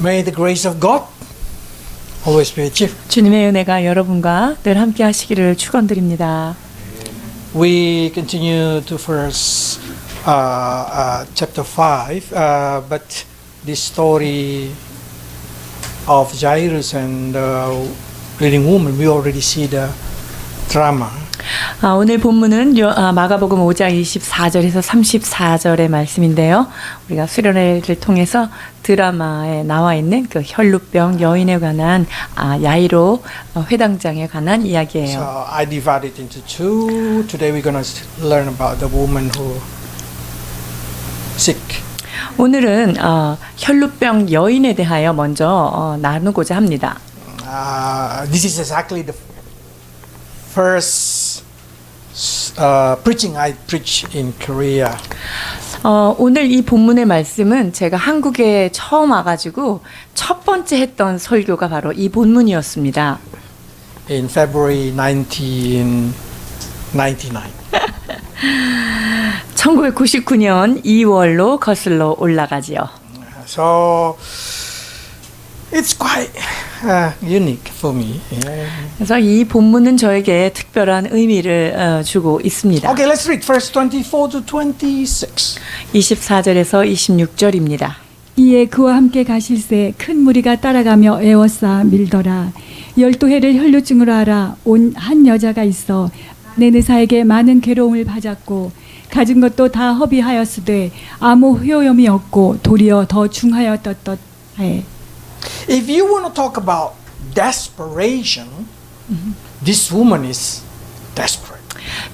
May the grace of God always be with you. 주님의 은혜가 여러분과 늘 함께 하시기를 축원드립니다. We continue to first chapter 5, but this story of Jairus and the bleeding woman, we already see the drama. 오늘 본문은 마가복음 5장 24절에서 34절의 말씀인데요. 우리가 수련회를 통해서 드라마에 나와 있는 그 혈루병 여인에 관한 야이로 회당장에 관한 이야기예요. So I divide it into two. Today we're going to learn about the woman who sick. 오늘은 혈루병 여인에 대하여 먼저 나누고자 합니다. This is exactly the first preaching I preach in Korea. 오늘 이 본문의 말씀은 제가 한국에 처음 와가지고 첫 번째 했던 설교가 바로 이 본문이었습니다. In February 1999. 1999년 2월로 거슬러 올라가지요. So it's quite unique for me. 그래서 이 본문은 저에게 특별한 의미를 주고 있습니다. Okay, let's read verse 24 to 26. 24절에서 26절입니다. 이에 그와 함께 가실새 큰 무리가 따라가며 애워싸 밀더라. 12해를 혈루증으로 앓아 온 한 여자가 있어 내 의사에게 많은 괴로움을 받았고 가진 것도 다 허비하였으되 아무 효용이 없고 도리어 더 중하였던 If you want to talk about desperation, this woman is desperate.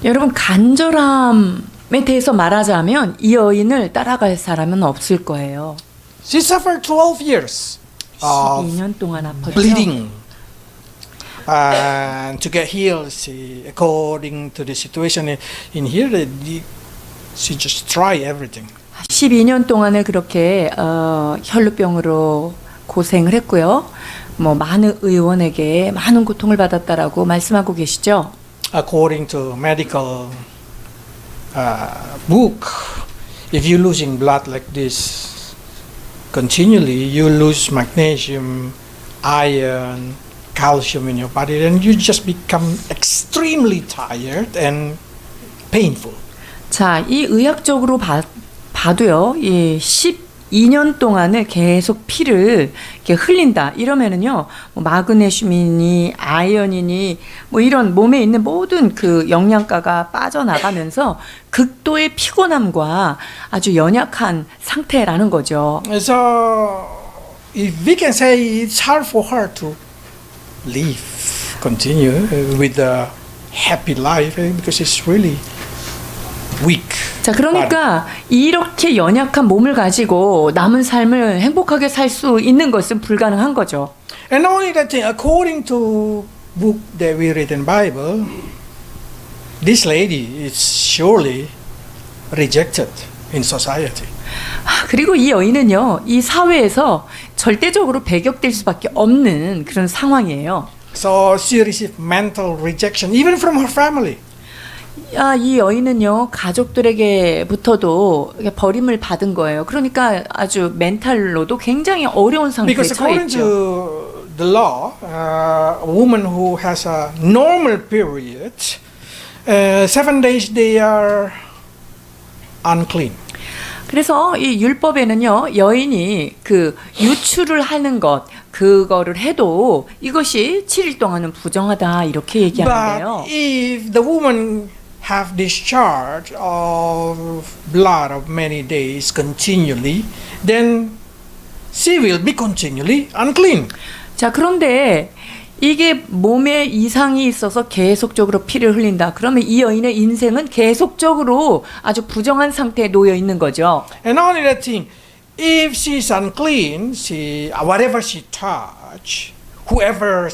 여러분 간절함에 대해서 말하자면 이 여인을 따라갈 사람은 없을 거예요. She suffered 12 years of 12년 동안 아팠죠. bleeding. And to get healed, according to the situation in here, she just tried everything. 12년 동안을 그렇게 혈루병으로 고생을 했고요. 많은 의원에게 많은 고통을 받았다라고 말씀하고 계시죠. According to medical book, if you're losing blood like this continually, you lose magnesium, iron, calcium in your body, and you just become extremely tired and painful. 자, 이 의학적으로 봐도요, 이 12년 동안을 계속 피를 이렇게 흘린다. 이러면은요, 마그네슘이니 아연이니 이런 몸에 있는 모든 그 영양가가 빠져나가면서 극도의 피곤함과 아주 연약한 상태라는 거죠. So, if we can say it's hard for her to live, continue with a happy life because she's really weak. 자, 그러니까 이렇게 연약한 몸을 가지고 남은 삶을 행복하게 살 수 있는 것은 불가능한 거죠. And not only that, according to book that we read in Bible, this lady is surely rejected in society. 그리고 이 여인은요, 이 사회에서 절대적으로 배격될 수밖에 없는 그런 상황이에요. So she received mental rejection even from her family. 이 여인은요, 가족들에게부터도 버림을 받은 거예요. 그러니까 아주 멘탈로도 굉장히 어려운 상태에 Because 처해 according 있죠. to the law, a woman who has a normal period, 7 days they are unclean. 그래서 이 율법에는요, 여인이 그 유출을 하는 것, 그거를 해도 이것이 7일 동안은 부정하다 이렇게 얘기하는데요. But if the woman have discharge of blood of many days continually, then she will be continually unclean. 자, 그런데 이게 몸에 이상이 있어서 계속적으로 피를 흘린다. 그러면 이 여인의 인생은 계속적으로 아주 부정한 상태에 놓여 있는 거죠. And not only that thing, if she's unclean, whatever she touch, whoever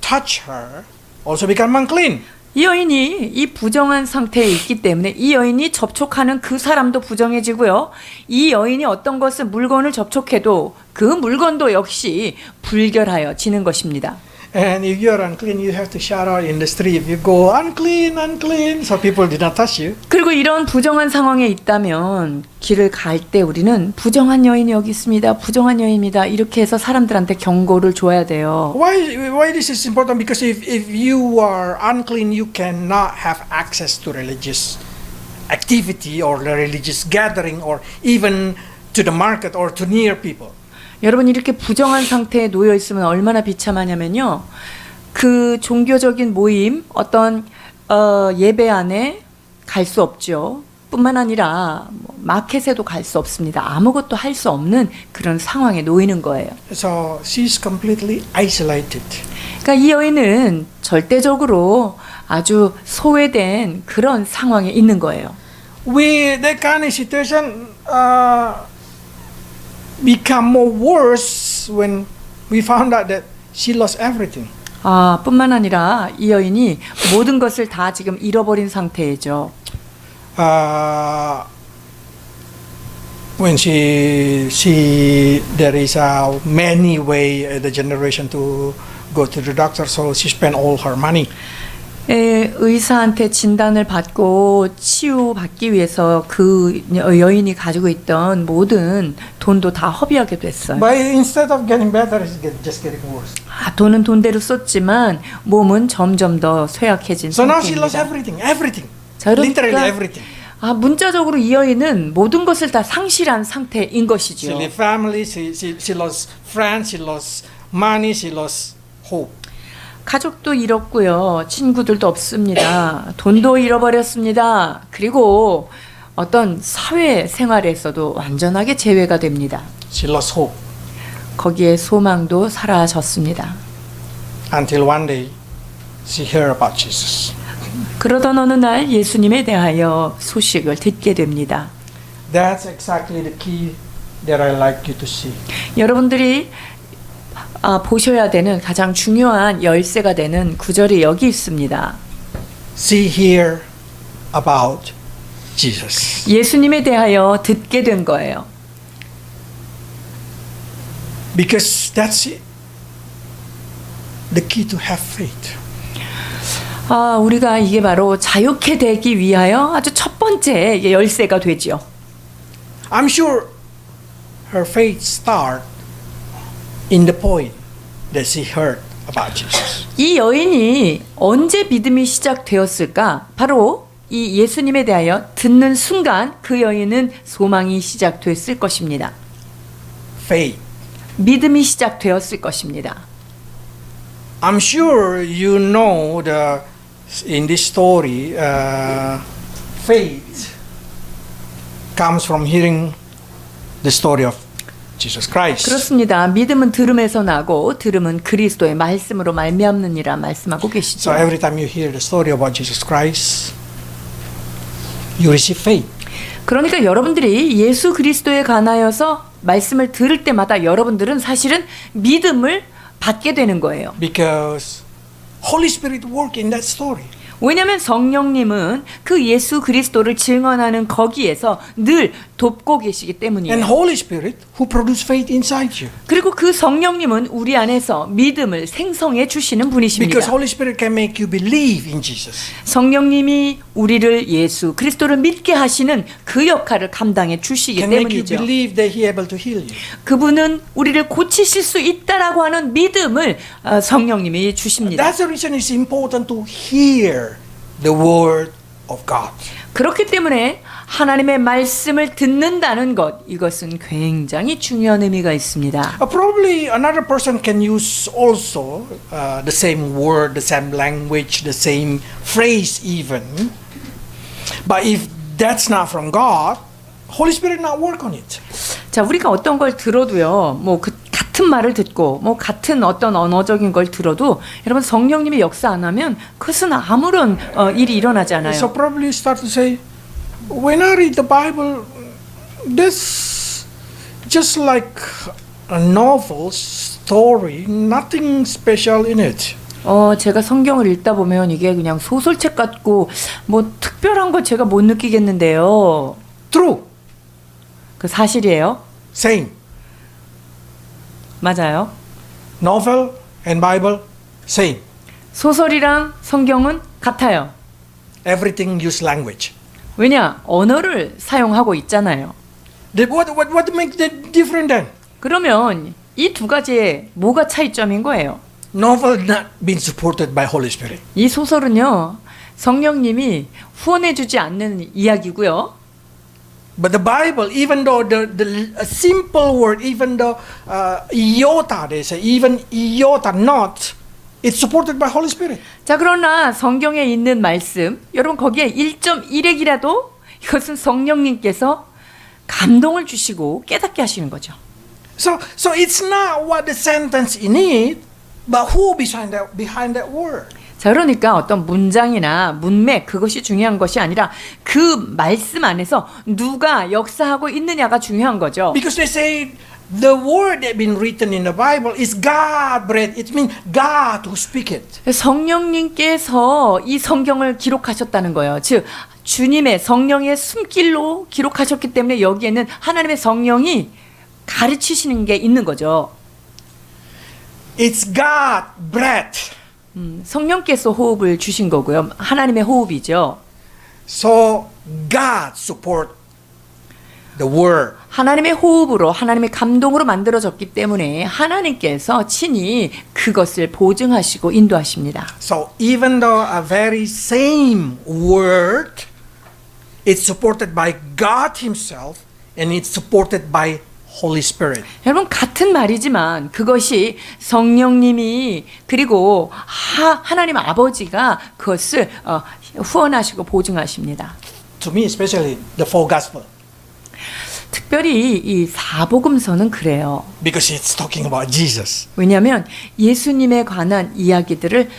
touch her also become unclean. 이 여인이 이 부정한 상태에 있기 때문에 이 여인이 접촉하는 그 사람도 부정해지고요. 이 여인이 어떤 것을 물건을 접촉해도 그 물건도 역시 불결하여지는 것입니다. And if you're unclean, you have to shout out in the street. If you go unclean, unclean, so people did not touch you. 그리고 이런 부정한 상황에 있다면 길을 갈 때 우리는 부정한 여인이 여기 있습니다. 부정한 여인입니다. 이렇게 해서 사람들한테 경고를 줘야 돼요. Why this is important? Because if you are unclean, you cannot have access to religious activity or the religious gathering or even to the market or to near people. 여러분 이렇게 부정한 상태에 놓여 있으면 얼마나 비참하냐면요. 그 종교적인 모임 어떤 예배 안에 갈 수 없죠. 뿐만 아니라 마켓에도 갈 수 없습니다. 아무것도 할 수 없는 그런 상황에 놓이는 거예요. So she's completely isolated. 그러니까 이 여인은 절대적으로 아주 소외된 그런 상황에 있는 거예요. With that kind of situation, become more worse when we found out that she lost everything. 뿐만 아니라 이 여인이 모든 것을 다 지금 잃어버린 상태이죠. When there is a many way the generation to go to the doctor, so she spent all her money. 의사한테 진단을 받고 치유받기 위해서 그 여인이 가지고 있던 모든 돈도 다 허비하게 됐어요. But instead of getting better, it's just getting worse. 돈은 돈대로 썼지만 몸은 점점 더 쇠약해진 So now she lost 상태입니다. everything. 자, 그러니까 Literally everything. 문자적으로 이 여인은 모든 것을 다 상실한 상태인 것이죠. She lost family, she lost friends, she lost money, she lost hope. 가족도 잃었고요. 친구들도 없습니다. 돈도 잃어버렸습니다. 그리고 어떤 사회 생활에서도 완전하게 제외가 됩니다. She lost hope. 거기에 소망도 사라졌습니다. Until one day, she heard about Jesus. 그러던 어느 날 예수님에 대하여 소식을 듣게 됩니다. That's exactly the key that I like you to see. 여러분들이 보셔야 되는 가장 중요한 열쇠가 되는 구절이 여기 있습니다. See here about Jesus. 예수님에 대하여 듣게 된 거예요. Because that's it. The key to have faith. 우리가 이게 바로 자유케 되기 위하여 아주 첫 번째 열쇠가 되죠. I'm sure her faith start in the point that she heard about Jesus. 이 여인이 언제 믿음이 시작되었을까? 바로 이 예수님에 대하여 듣는 순간 그 여인은 소망이 시작됐을 것입니다. Faith. 믿음이 시작되었을 것입니다. I'm sure you know in this story, faith comes from hearing the story of Jesus Christ. 그렇습니다. 믿음은 들음에서 나고 들음은 그리스도의 말씀으로 말미암느니라 말씀하고 계시죠. So every time you hear the story about Jesus Christ, you receive faith. 그러니까 여러분들이 예수 그리스도에 관하여서 말씀을 들을 때마다 여러분들은 사실은 믿음을 받게 되는 거예요. Because Holy Spirit work in that story. 왜냐하면 성령님은 그 예수 그리스도를 증언하는 거기에서 늘 돕고 계시기 때문이에요. And Holy Spirit who produce faith inside you. 그리고 그 성령님은 우리 안에서 믿음을 생성해 주시는 분이십니다. Because Holy Spirit can make you believe in Jesus. 성령님이 우리를 예수 그리스도를 믿게 하시는 그 역할을 감당해 주시기 Can make you 때문이죠. believe that He able to heal you. 그분은 우리를 고치실 수 있다라고 하는 믿음을 성령님이 주십니다. That's the reason it's important to hear the word of God. 그렇기 때문에 하나님의 말씀을 듣는다는 것, 이것은 굉장히 중요한 의미가 있습니다. Probably another person can use also the same word, the same language, the same phrase even. But if that's not from God, Holy Spirit not work on it. 자, 우리가 어떤 걸 들어도요, 같은 말을 듣고, 같은 어떤 언어적인 걸 들어도, 여러분 성령님이 역사 안 하면 그것은 아무런 일이 일어나지 않아요. So probably you start to say, when I read the Bible, this just like a novel story, nothing special in it. 제가 성경을 읽다 보면 이게 그냥 소설책 같고 특별한 거 제가 못 느끼겠는데요. True. 그 사실이에요. Same. 맞아요. Novel and Bible, same. 소설이랑 성경은 같아요. Everything use language. 왜냐? 언어를 사용하고 있잖아요. What makes that different then? 그러면 이 두 가지의 뭐가 차이점인 거예요? Novel not being supported by Holy Spirit. 이 소설은요, 성령님이 후원해주지 않는 이야기고요. But the Bible, even though the a simple word, even the iota, they say, even iota not, it's supported by Holy Spirit. 자, 그러나 성경에 있는 말씀, 여러분 거기에 1.1핵이라도 이것은 성령님께서 감동을 주시고 깨닫게 하시는 거죠. So it's not what the sentence in it, but who behind that word. 자, 그러니까 어떤 문장이나 문맥 그것이 중요한 것이 아니라 그 말씀 안에서 누가 역사하고 있느냐가 중요한 거죠. Because they say the word that been written in the Bible is God breathed. It means God who speak it. 성령님께서 이 성경을 기록하셨다는 거예요. 즉 주님의 성령의 숨길로 기록하셨기 때문에 여기에는 하나님의 성령이 가르치시는 게 있는 거죠. It's God breath. 성령께서 호흡을 주신 거고요. 하나님의 호흡이죠. So God support the word. 하나님의 호흡으로 하나님의 감동으로 만들어졌기 때문에 하나님께서 친히 그것을 보증하시고 인도하십니다. So even though a very same word, it's supported by God Himself and it's supported by Holy Spirit. 여러분 같은 말이지만 그것이 성령님이 그리고 하나님 아버지가 그것을 후원하시고 보증하십니다. To me, especially the four gospel, 특별히 이 사복음서는 그래요. because it's talking about Jesus. 왜냐하면 예수님에 관한 이야기들을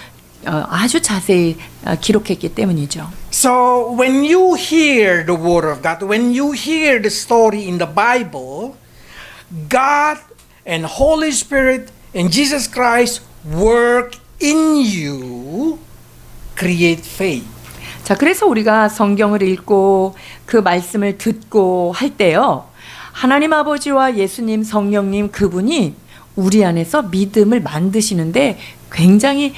아주 자세히 기록했기 때문이죠. So when you hear the word of God, when you hear the story in the Bible, God and Holy Spirit and Jesus Christ work in you, create faith. 자, 그래서 우리가 성경을 읽고 그 말씀을 듣고 할 때요. 하나님 아버지와 예수님, 성령님 그분이 우리 안에서 믿음을 만드시는데 굉장히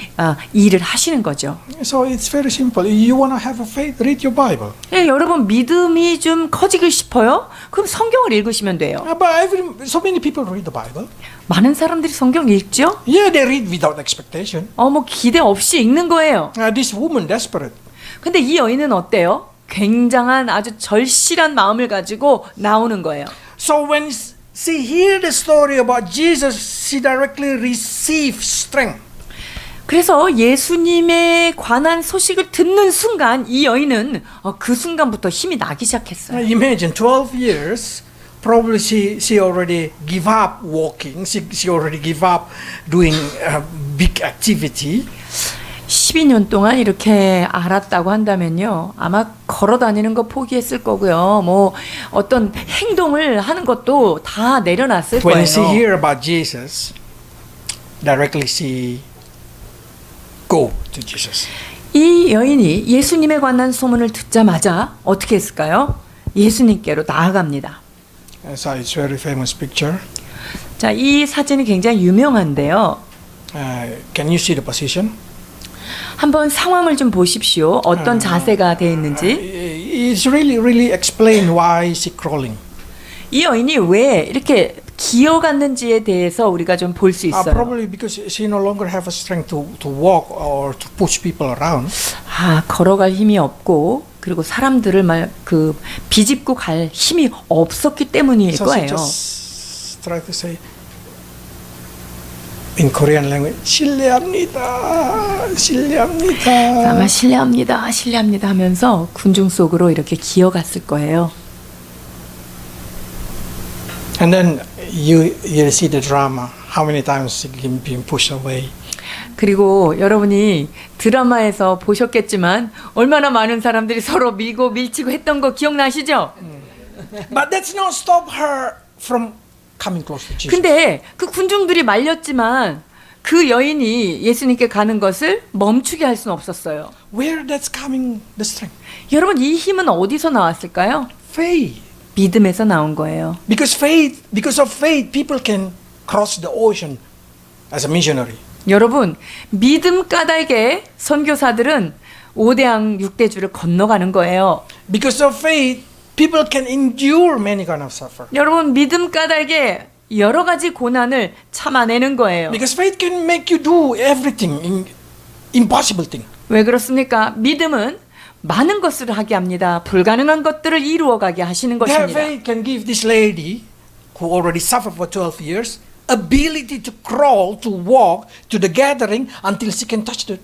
일을 하시는 거죠. So it's very simple. You want to have a faith, read your Bible. 예, 여러분 믿음이 좀 커지고 싶어요? 그럼 성경을 읽으시면 돼요. But so many people read the Bible. 많은 사람들이 성경 읽죠? Yeah, they read without expectation. 뭐 기대 없이 읽는 거예요. This woman desperate. 근데 이 여인은 어때요? 굉장한 아주 절실한 마음을 가지고 나오는 거예요. So when she hear the story about Jesus, she directly receives strength. 그래서 예수님에 관한 소식을 듣는 순간 이 여인은 그 순간부터 힘이 나기 시작했어요. Imagine 12 years, probably she already give up walking. She already give up doing big activity. 12년 동안 이렇게 알았다고 한다면요. 아마 걸어 다니는 거 포기했을 거고요. 뭐 어떤 행동을 하는 것도 다 내려놨을 When 거예요. she hear about Jesus, directly she go to Jesus. 이 여인이 예수님에 관한 소문을 듣자마자 어떻게 했을까요? 예수님께로 나아갑니다. So it's very famous picture. 자, 이 사진이 굉장히 유명한데요. Can you see the position? 한번 상황을 좀 보십시오. 어떤 자세가 되어 있는지. It's really explain why she crawling. 이 여인이 왜 이렇게 기어갔는지에 대해서 우리가 좀 볼 수 있어요. Probably because she no longer have a strength to walk or to push people around. 걸어갈 힘이 없고 그리고 사람들을 비집고 갈 힘이 없었기 때문일 So 거예요. she just try to say in Korean language, 실례합니다, 실례합니다. 아마 실례합니다 하면서 군중 속으로 이렇게 기어갔을 거예요. And then you see the drama. How many times she being pushed away. 그리고 여러분이 드라마에서 보셨겠지만 얼마나 많은 사람들이 서로 밀고 밀치고 했던 거 기억나시죠? But that's not stop her from coming close to Jesus. 근데 그 군중들이 말렸지만 그 여인이 예수님께 가는 것을 멈추게 할 수는 없었어요. Where that's coming the strength? 여러분 이 힘은 어디서 나왔을까요? Faith. 믿음에서 나온 거예요. Because of faith, people can cross the ocean as a missionary. 여러분 믿음 까닭에 선교사들은 5대양 6대주를 건너가는 거예요. Because of faith, people can endure many kind of suffering. 여러분 믿음 까닭에 여러 가지 고난을 참아내는 거예요. Because faith can make you do everything, impossible thing. 왜 그렇습니까? 믿음은 많은 것을 하게 합니다. 불가능한 것들을 이루어가게 하시는 Their 것입니다. faith can give this lady, who already suffered for 12 years, ability to crawl, to walk to the gathering until she can touch the.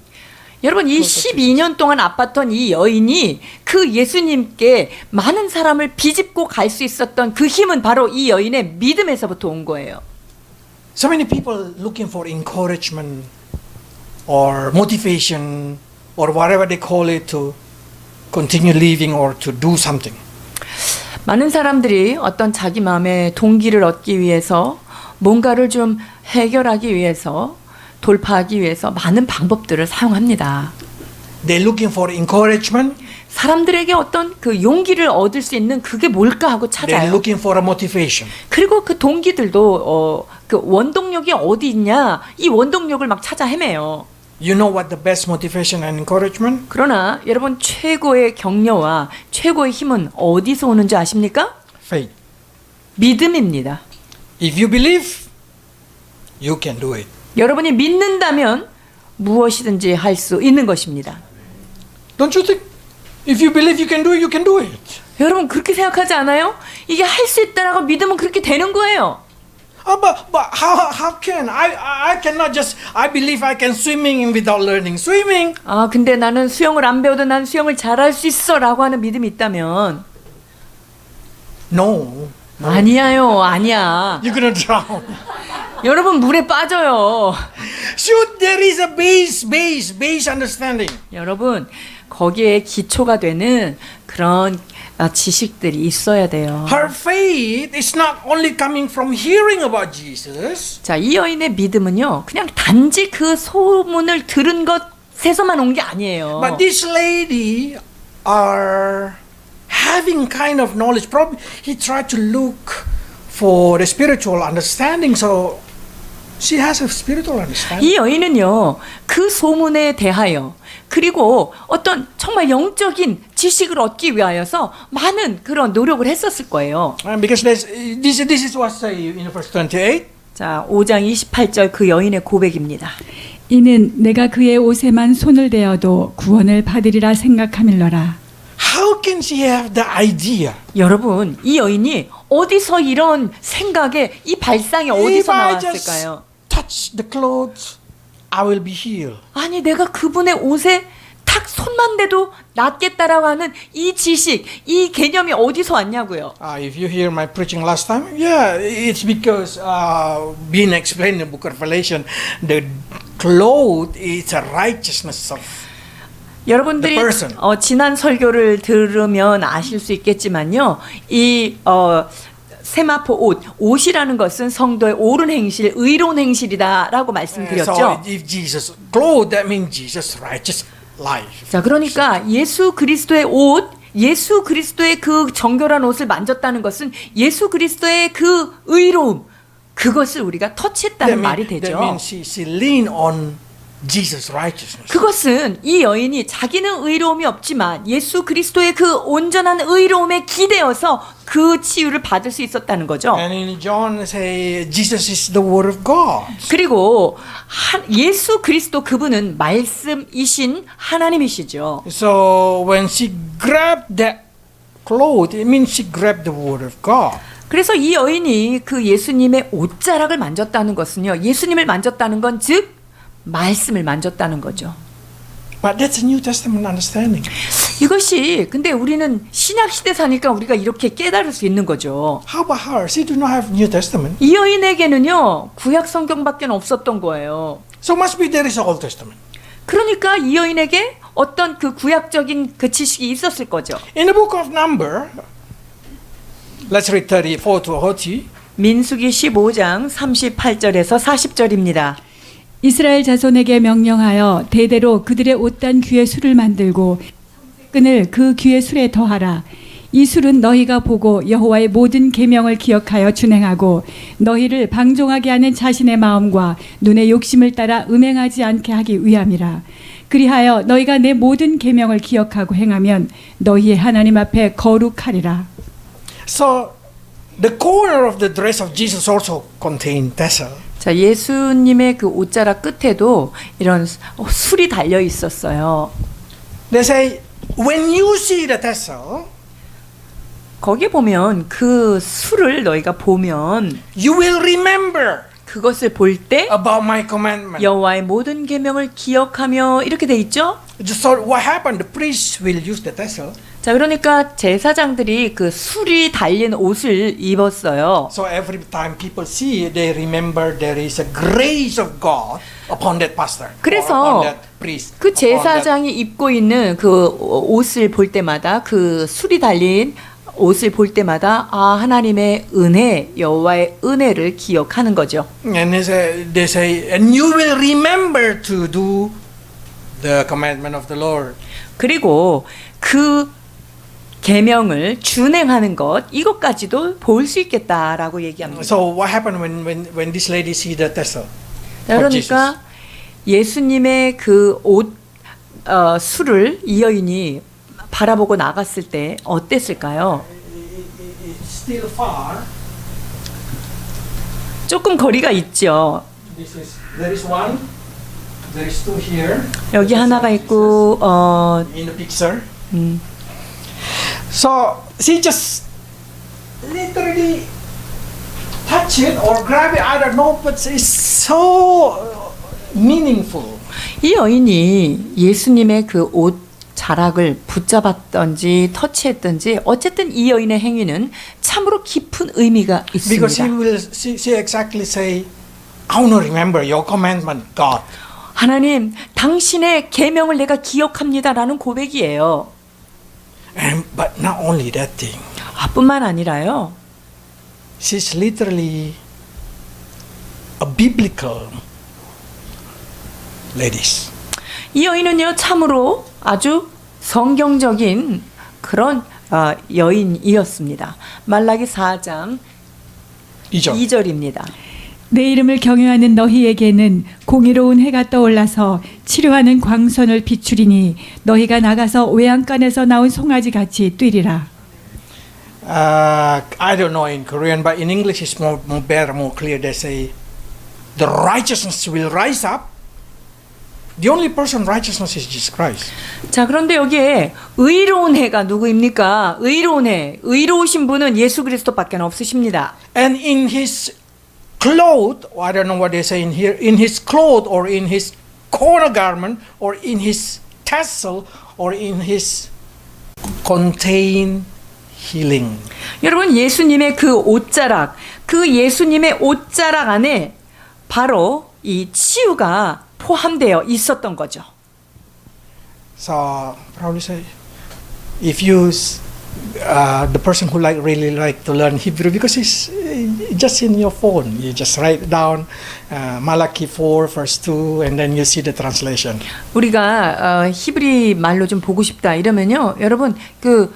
여러분 이 12년 동안 아팠던 이 여인이 그 예수님께 많은 사람을 비집고 갈 수 있었던 그 힘은 바로 이 여인의 믿음에서부터 온 거예요. So many people looking for encouragement or motivation or whatever they call it to continue living or to do something. 많은 사람들이 어떤 자기 마음의 동기를 얻기 위해서 뭔가를 좀 해결하기 위해서 돌파하기 위해서 많은 방법들을 사용합니다. They're looking for encouragement. 사람들에게 어떤 그 용기를 얻을 수 있는 그게 뭘까 하고 They're 찾아요. looking for a motivation. 그리고 그 동기들도 그 원동력이 어디 있냐 이 원동력을 막 찾아 헤매요. You know what the best motivation and encouragement? 그러나 여러분 최고의 격려와 최고의 힘은 어디서 오는지 아십니까? Faith. 믿음입니다. If you believe, you can do it. 여러분이 믿는다면 무엇이든지 할 수 있는 것입니다. Don't you think? If you believe you can do it, you can do it. 여러분 그렇게 생각하지 않아요? 이게 할 수 있다라고 믿으면 그렇게 되는 거예요. But how can I cannot just I believe I can swimming without learning swimming. 아 근데 나는 수영을 안 배워도 난 수영을 잘할 수 있어라고 하는 믿음이 있다면 No, 아니야요 아니야. you're gonna drown. 여러분 물에 빠져요. Should there is a base understanding. 여러분 거기에 기초가 되는 그런 지식들이 있어야 돼요. Her faith is not only coming from hearing about Jesus. 자, 이 여인의 믿음은요, 그냥 단지 그 소문을 들은 것에서만 온 게 아니에요. But this lady are having kind of knowledge. Probably he tried to look for the spiritual understanding. So she has a spiritual understanding. 이 여인은요, 그 소문에 대하여 그리고 어떤 정말 영적인 지식을 얻기 위하여서 많은 그런 노력을 했었을 거예요. And because this is what say in verse 28. 자, 5장 28절 그 여인의 고백입니다. 이는 내가 그의 옷에만 손을 대어도 구원을 받으리라 생각함일러라. How can she have the idea? 여러분, 이 여인이 어디서 이런 생각에 이 발상이 If 어디서 I just 나왔을까요? touch the clothes, I will be healed. 아니 내가 그분의 옷에 탁 손만 대도 낫겠다라고 하는 이 지식, 이 개념이 어디서 왔냐고요. If you hear my preaching last time, yeah, it's because being explained in the book of Revelation, the cloth is a righteousness of 여러분들이 The person. 지난 설교를 들으면 아실 수 있겠지만요. 이 세마포 옷이라는 것은 성도의 옳은 행실, 의로운 행실이다라고 말씀드렸죠. So if Jesus clothed, that means Jesus' righteous life. 자, 그러니까 예수 그리스도의 옷, 예수 그리스도의 그 정결한 옷을 만졌다는 것은 예수 그리스도의 그 의로움, 그것을 우리가 터치했다는 말이 That 되죠. means she leaned on Jesus' righteousness. 그것은 이 여인이 자기는 의로움이 없지만 예수 그리스도의 그 온전한 의로움에 기대어서 그 치유를 받을 수 있었다는 거죠. And in John say Jesus is the word of God. 그리고 예수 그리스도 그분은 말씀이신 하나님이시죠. So when she grabbed that cloth, it means she grabbed the word of God. 그래서 이 여인이 그 예수님의 옷자락을 만졌다는 것은요. 예수님을 만졌다는 건 즉 말씀을 만졌다는 거죠. But that's a New Testament understanding. 이것이 근데 우리는 신약 시대 사니까 우리가 이렇게 깨달을 수 있는 거죠. How about her? She do not have New Testament. 이 여인에게는요. 구약 성경밖에 없었던 거예요. So must be there is a Old Testament. 그러니까 이 여인에게 어떤 그 구약적인 그 지식이 있었을 거죠. In the book of Number, let's read 34 to 40. 민수기 15장 38절에서 40절입니다. 이스라엘 자손에게 명령하여 대대로 그들의 옷단 귀에 술을 만들고 끈을 그 귀의 술에 더하라. 이 술은 너희가 보고 여호와의 모든 계명을 기억하여 준행하고 너희를 방종하게 하는 자신의 마음과 눈의 욕심을 따라 음행하지 않게 하기 위함이라. 그리하여 너희가 내 모든 계명을 기억하고 행하면 너희의 하나님 앞에 거룩하리라. So the corner of the dress of Jesus also contained tassel. 자, 예수님의 그 옷자락 끝에도 이런 술이 달려 있었어요. They say, when you see the tassel, 거기에 보면 그 술을 너희가 보면 you will remember 그것을 볼 때 about my commandment. 여호와의 모든 계명을 기억하며 이렇게 돼 있죠. So what happened? The priests will use the tassel. 자, 그러니까 제사장들이 그 술이 달린 옷을 입었어요. So every time people see it, they remember there is a grace of God upon that pastor. 그래서 or upon that priest. 그 upon that- 제사장이 입고 있는 그 옷을 볼 때마다 그 술이 달린 옷을 볼 때마다 아, 하나님의 은혜, 여호와의 은혜를 기억하는 거죠. And they say, and you will remember to do the commandment of the Lord. 그리고 그 계명을 준행하는 것 이것까지도 볼 수 있겠다라고 얘기합니다. So what happened when this lady see the tassel? 자, 그러니까 예수님의 그 옷 술을 이 여인이 바라보고 나갔을 때 어땠을까요? It's still far. 조금 거리가 있죠. There is one. There is two here. 여기 하나가 있고 In the picture. So she just literally touch it or grab it. I don't know, but it's so meaningful. 이 여인이 예수님의 그 옷 자락을 붙잡았던지 터치했던지 어쨌든 이 여인의 행위는 참으로 깊은 의미가 Because 있습니다. she exactly say, I want to remember your commandment, God. 하나님, 당신의 계명을 내가 기억합니다라는 고백이에요. But not only that thing. 뿐만 아니라요. She's literally a biblical ladies. 이 여인은요 참으로 아주 성경적인 그런 여인이었습니다. 말라기 4장 2절입니다. 내 이름을 경외하는 너희에게는 공의로운 해가 떠올라서 치료하는 광선을 비추리니 너희가 나가서 외양간에서 나온 송아지 같이 뛰리라. I don't know in Korean, but in English it's more better, more clear. They say, the righteousness will rise up. The only person righteousness is Jesus Christ. 자, 그런데 여기에 의로운 해가 누구입니까? 의로운 해. 의로우신 분은 예수 그리스도밖에 없으십니다. And in his cloth, I don't know what they say in here, in his cloth or in his corner garment or in his tassel or in his contain healing. 여러분, 예수님의 그 옷자락, 그 예수님의 옷자락 안에 바로 이 치유가 포함되어 있었던 거죠. So probably say, if you the person who really like to learn Hebrew, because it's just in your phone, you just write down Malachi 4 verse 2 and then you see the translation. 우리가 히브리 말로 좀 보고 싶다 이러면요, 여러분 그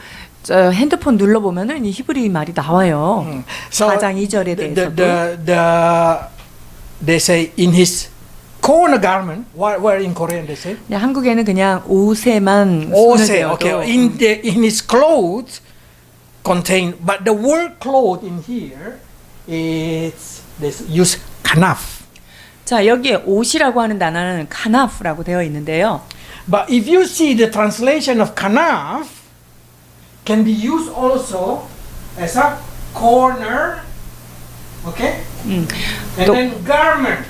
핸드폰 눌러 보면은 이 히브리 말이 나와요. So 4장 2절에 대해서도. they say in his corner garment. Where in Korean they say? 네, 한국에는 그냥 옷에만 옷에, 손을 okay. 대어도 In his clothes contain, but the word cloth in here is they use kanaf. 자, 여기에 옷이라고 하는 단어는 카나프라고 되어 있는데요. But if you see the translation of kanaf, can be used also as a corner, okay? And 또- then garment.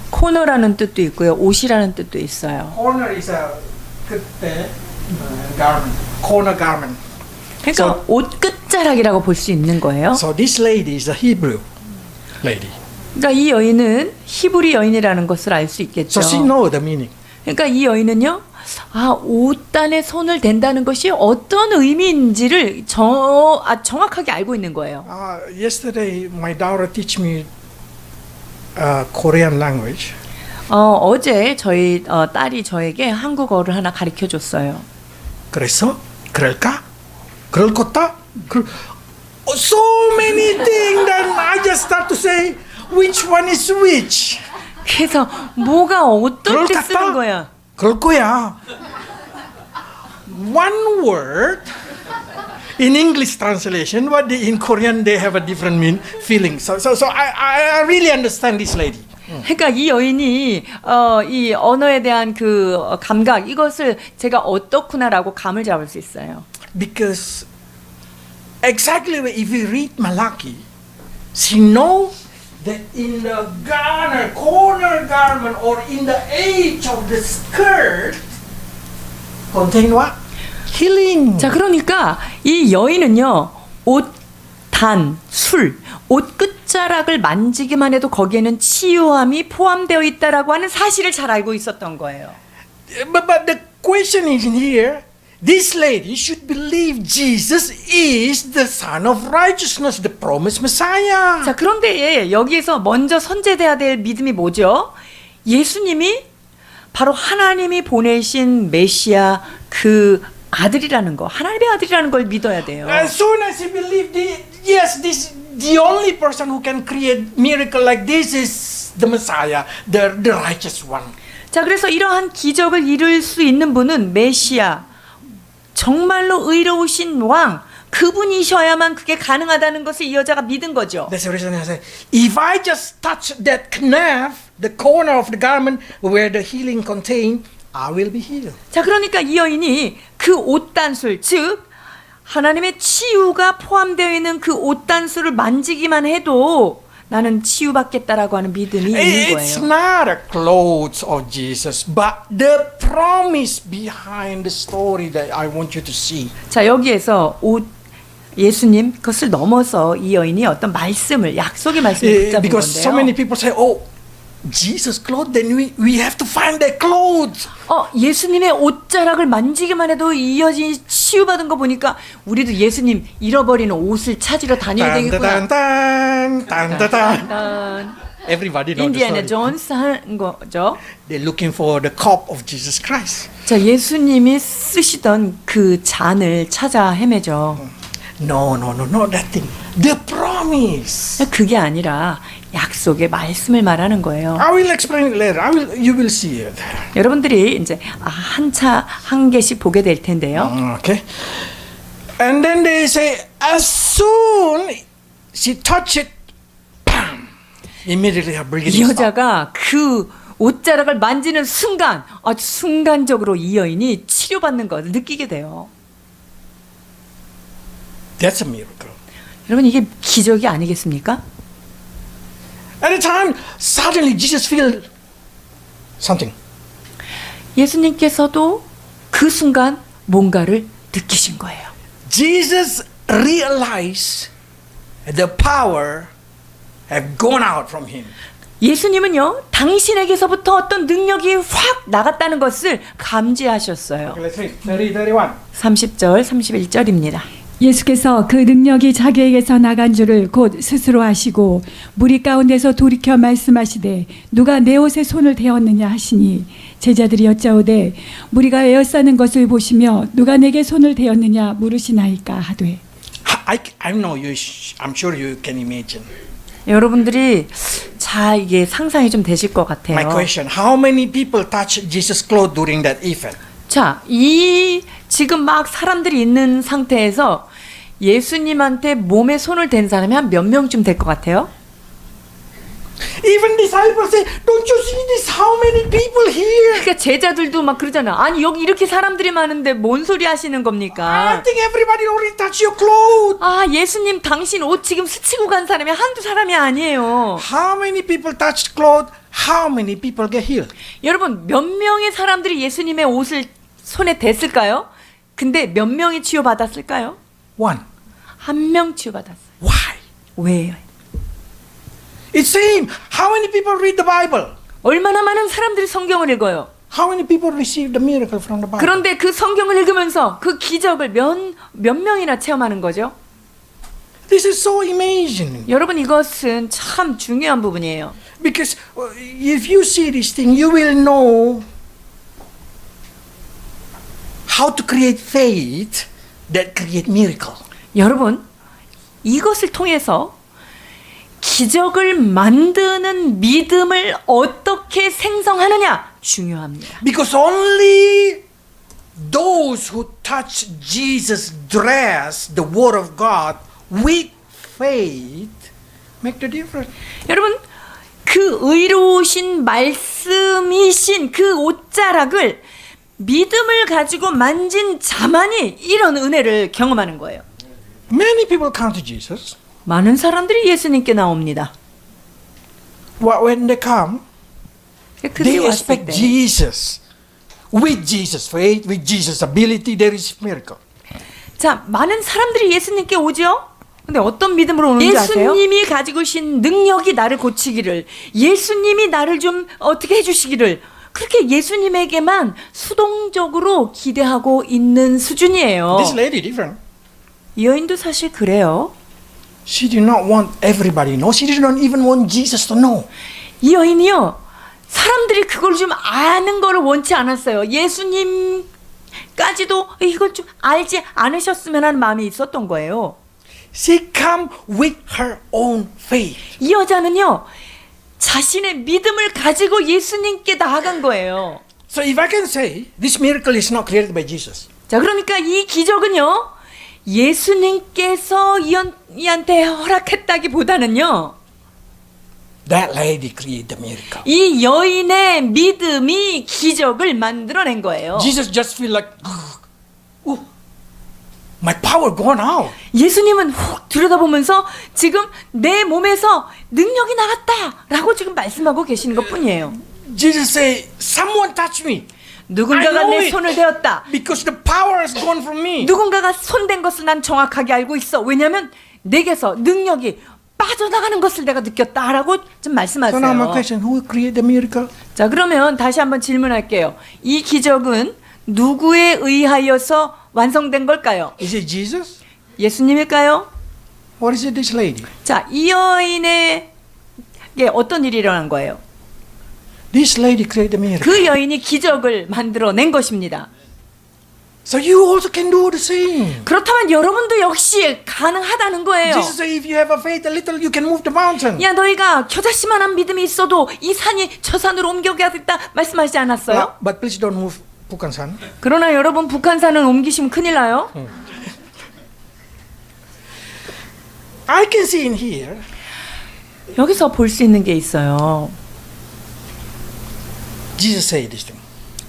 코너라는 뜻도 있고요, 옷이라는 뜻도 있어요. Corner is a 끝에 garment, corner garment. 그러니까 옷 끝자락이라고 볼 수 있는 거예요. So this lady is a Hebrew lady. 그러니까 이 여인은 히브리 여인이라는 것을 알 수 있겠죠. So she know the meaning. 그러니까 이 여인은요, 옷단에 손을 댄다는 것이 어떤 의미인지를 정확하게 알고 있는 거예요. Yesterday, my daughter teach me Korean language. 어제 저희 딸이 저에게 한국어를 하나 가르쳐 줬어요. 그래서 그럴까? 그럴 거다? So many things that I just start to say which one is which. 그래서 뭐가 어떤 그럴 때 같다? 쓰는 거야? 그럴 거야. One word in English translation, but in Korean they have a different feeling. So I really understand this lady. 그러니까 이 여인이 이 언어에 대한 그 감각 이것을 제가 어떻구나라고 감을 잡을 수 있어요. Because exactly if we read Malachi, she knows that in the corner garment or in the edge of the skirt contain what? Healing. 자, 그러니까 이 여인은요, 옷, 단, 술, 옷 끝자락을 만지기만 해도 거기에는 치유함이 포함되어 있다라고 하는 사실을 잘 알고 있었던 거예요. But the question is in here, this lady should believe Jesus is the Son of Righteousness, the promised Messiah. 자, 그런데 여기에서 먼저 선제돼야 될 믿음이 뭐죠? 예수님이 바로 하나님이 보내신 메시아 그 아들이라는 거, 하나님의 아들이라는 걸 믿어야 돼요. As soon as he believed, the only person who can create miracle like this is the Messiah, the righteous one. 자, 그래서 이러한 기적을 이룰 수 있는 분은 메시아, 정말로 의로우신 왕, 그분이셔야만 그게 가능하다는 것을 이 여자가 믿은 거죠. That's the reason I say, if I just touch that knaf, the corner of the garment where the healing contained, I will be healed. 자, 그러니까 이 여인이 그 옷단술, 즉 하나님의 치유가 포함되어 있는 그 옷단술을 만지기만 해도 나는 치유받겠다라고 하는 믿음이 있는 It's 거예요. not a clothes of Jesus, but the promise behind the story that I want you to see. 자, 여기에서 예수님 그것을 넘어서 이 여인이 어떤 말씀을, 약속의 말씀을 붙잡은 Because so many 건데요. people say, "Oh, Jesus' clothes, then we have to find their clothes." 예수님의 옷자락을 만지기만 해도 이 여인이 치유받은 거 보니까 우리도 예수님 잃어버리는 옷을 찾으러 다녀야 되겠구나. 딴. Everybody knows the 인디애나 story. 존스 한 거죠. They're looking for the cup of Jesus Christ. 자, 예수님이 쓰시던 그 잔을 찾아 헤매죠. No, not that thing. The promise. 그게 아니라 약속의 말씀을 말하는 거예요. I will explain it later. You will see it. 여러분들이 이제 한 개씩 보게 될 텐데요. Okay. And then they say, as soon she touched it, bam! Immediately her 이 breathing stopped. 여자가 그 옷자락을 만지는 순간 아주 순간적으로 이 여인이 치료받는 것을 느끼게 돼요. That's a miracle. 여러분, 이게 기적이 아니겠습니까? At the time, suddenly Jesus feel something. 예수님께서도 그 순간 뭔가를 느끼신 거예요. Jesus realized the power have gone out from him. 예수님은요, 당신에게서부터 어떤 능력이 확 나갔다는 것을 감지하셨어요. Let's read 31. 30절, 31절입니다. 예수께서 그 능력이 자기에게서 나간 줄을 곧 스스로 아시고 무리 가운데서 돌이켜 말씀하시되 누가 내 옷에 손을 대었느냐 하시니 제자들이 여짜오되 무리가 에어싸는 것을 보시며 누가 내게 손을 대었느냐 물으시나이까 하되 I know you. I'm sure you can imagine. 여러분들이 잘 이게 상상이 좀 되실 것 My 같아요. question: How many people touched Jesus' clothes during that event? 자, 지금 막 사람들이 있는 상태에서 예수님한테 몸에 손을 댄 사람이 한 몇 명쯤 될 것 같아요? Even disciples say, "Don't you see this? How many people here?" 그러니까 제자들도 막 그러잖아. 아니, 여기 이렇게 사람들이 많은데 뭔 소리 하시는 I 겁니까? think everybody already touched your clothes. 예수님 당신 옷 지금 스치고 간 사람이 한두 사람이 아니에요. How many people touched clothes? How many people get healed? 여러분, 몇 명의 사람들이 예수님의 옷을 손에 댔을까요? 근데 몇 명이 치유받았을까요? One. 한 명 치유받았어요. Why? 왜요? It's same. How many people read the Bible? 얼마나 많은 사람들이 성경을 읽어요. How many people receive the miracle from the Bible? 그런데 그 성경을 읽으면서 그 기적을 몇 명이나 체험하는 거죠? This is so amazing. 여러분, 이것은 참 중요한 부분이에요. Because if you see this thing, you will know how to create faith that create miracle. 여러분, 이것을 통해서 기적을 만드는 믿음을 어떻게 생성하느냐 중요합니다. Because only those who touch Jesus address the Word of God with faith make the difference. 여러분 그 의로우신 말씀이신 그 옷자락을 믿음을 가지고 만진 자만이 이런 은혜를 경험하는 거예요. Many people come to Jesus. 많은 사람들이 예수님께 나옵니다. When they come, 그들이 they 왔을 expect 때 Jesus. With Jesus' faith, with Jesus' ability, there is miracle. 자, 많은 사람들이 예수님께 오죠. 근데 어떤 믿음으로 오는지 아세요? 예수님이 가지고 계신 능력이 나를 고치기를, 예수님이 나를 좀 어떻게 해주시기를, 그렇게 예수님에게만 수동적으로 기대하고 있는 수준이에요. This lady different. 이 여인도 사실 그래요. She did not want everybody to know. She did not even want Jesus to know. 이 여인이요, 사람들이 그걸 좀 아는 거를 원치 않았어요. 예수님까지도 이걸 좀 알지 않으셨으면 하는 마음이 있었던 거예요. She come with her own faith. 이 여자는요, 자신의 믿음을 가지고 예수님께 나아간 거예요. So if I can say, this miracle is not created by Jesus. 자, 그러니까 이 기적은요, 예수님께서 이한테 허락했다기보다는요, That lady created the miracle. 이 여인의 믿음이 기적을 만들어낸 거예요. Jesus just feel like, oh, my power gone out. 예수님은 훅 들여다보면서 지금 내 몸에서 능력이 나갔다라고 지금 말씀하고 계시는 것뿐이에요. Jesus say, someone touch me. 누군가가 I know 내 it. 손을 대었다. Because the power has gone from me. 누군가가 손댄 것을 난 정확하게 알고 있어. 왜냐하면 내게서 능력이 빠져나가는 것을 내가 느꼈다라고 좀 말씀하세요. So now my question, who created the miracle? 자, 그러면 다시 한번 질문할게요. 이 기적은 누구에 의하여서 완성된 걸까요? Is it Jesus? 예수님일까요? Or is it this lady? 자, 이 여인에게 어떤 일이 일어난 거예요? This lady created the miracle. 그 여인이 기적을 만들어낸 것입니다. So you also can do the same. 그렇다면 여러분도 역시 가능하다는 거예요. Jesus say, if you have a faith a little, you can move the mountain. 야, 너희가 겨자씨만한 믿음이 있어도 이 산이 저 산으로 옮겨가겠다 말씀하시지 않았어요? But please don't move 북한산. 그러나 여러분 북한산을 옮기시면 큰일 나요. I can see in here. 여기서 볼 수 있는 게 있어요. Jesus say this thing.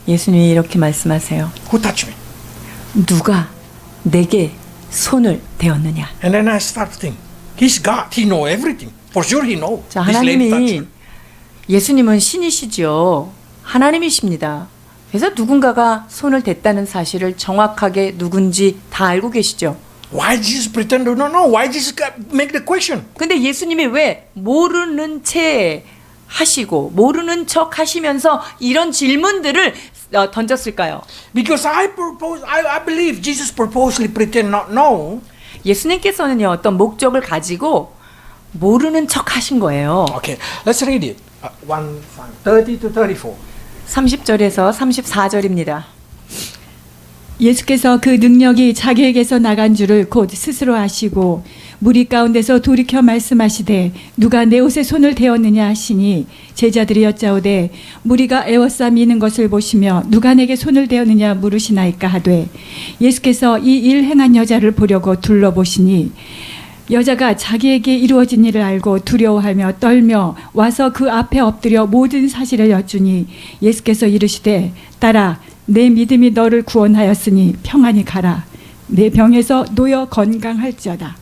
예수님이 이렇게 말씀하세요. Who touched me? 누가 내게 손을 대었느냐? And then I start to think. He's God. He know everything. For sure he know. 자, This lady touched 하나님이 me. 예수님은 신이시죠. 하나님이십니다. 그래서 누군가가 손을 댔다는 사실을 정확하게 누군지 다 알고 계시죠. Why Jesus pretend to not know? Why Jesus make the question? 근데 예수님이 왜 모르는 채 하시고 모르는 척 하시면서 이런 질문들을 던졌을까요? Because I believe Jesus purposely pretend not know. 예수님께서는요, 어떤 목적을 가지고 모르는 척 하신 거예요. Okay, let's read it. 30 to 34. 30절에서 34절입니다. 예수께서 그 능력이 자기에게서 나간 줄을 곧 스스로 아시고 무리 가운데서 돌이켜 말씀하시되 누가 내 옷에 손을 대었느냐 하시니 제자들이 여짜오되 무리가 애워싸 미는 것을 보시며 누가 내게 손을 대었느냐 물으시나이까 하되 예수께서 이 일 행한 여자를 보려고 둘러보시니 여자가 자기에게 이루어진 일을 알고 두려워하며 떨며 와서 그 앞에 엎드려 모든 사실을 여쭈니 예수께서 이르시되 딸아 내 믿음이 너를 구원하였으니 평안히 가라. 내 병에서 놓여 건강할지어다.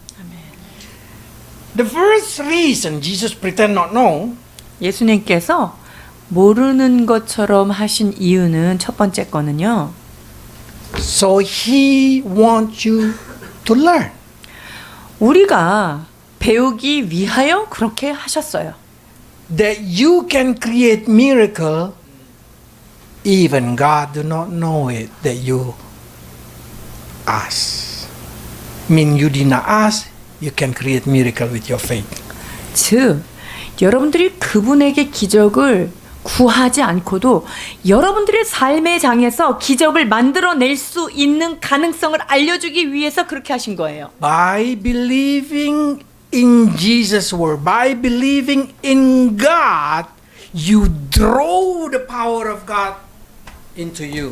The first reason Jesus pretend not know 예수님께서 모르는 것처럼 하신 이유는 첫 번째 거는요. so he wants you to learn. 우리가 배우기 위하여 그렇게 하셨어요. That you can create miracle even God do not know it that you ask. Mean you did not ask, you can create miracle with your faith. 즉, 여러분들이 그분에게 기적을 구하지 않고도 여러분들의 삶의 장에서 기적을 만들어낼 수 있는 가능성을 알려주기 위해서 그렇게 하신 거예요. By believing in Jesus' word, by believing in God, you draw the power of God into you.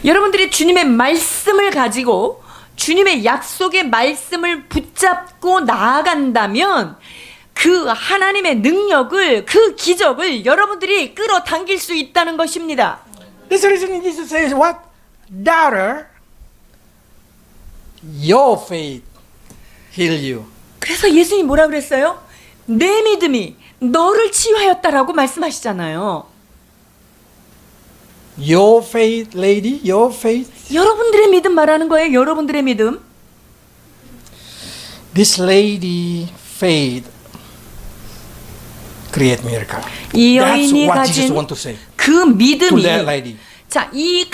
여러분들이 주님의 말씀을 가지고 주님의 약속의 말씀을 붙잡고 나아간다면 그 하나님의 능력을, 그 기적을 여러분들이 끌어당길 수 있다는 것입니다. This is the reason Jesus says, what? Daughter, your faith heal you. 그래서 예수님이 뭐라 그랬어요? 내 믿음이 너를 치유하였다라고 말씀하시잖아요. Your faith, lady, your faith. 여러분들의 믿음 말하는 거예요. 여러분들의 믿음. This lady faith create miracle. 이 That's 여인이 what Jesus 가진 want to say 그 to 믿음이, that lady. 자, 이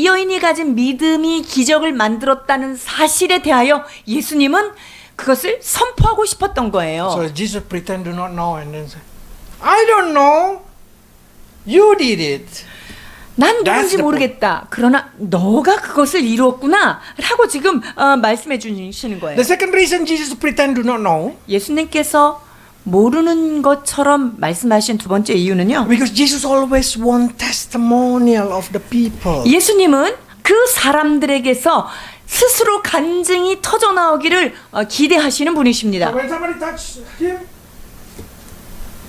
여인이 가진 믿음이 기적을 만들었다는 사실에 대하여 예수님은 그것을 선포하고 싶었던 거예요. So Jesus pretend to not know and then say, I don't know. You did it. 난 That's 누군지 the 모르겠다. 그러나 너가 그것을 이루었구나 라고 지금 말씀해 주시는 거예요. The second reason Jesus pretend to not know, 예수님께서 모르는 것처럼 말씀하신 두 번째 이유는요. because Jesus always want testimonial of the people. 예수님은 그 사람들에게서 스스로 간증이 터져 나오기를 기대하시는 분이십니다. When somebody touch him,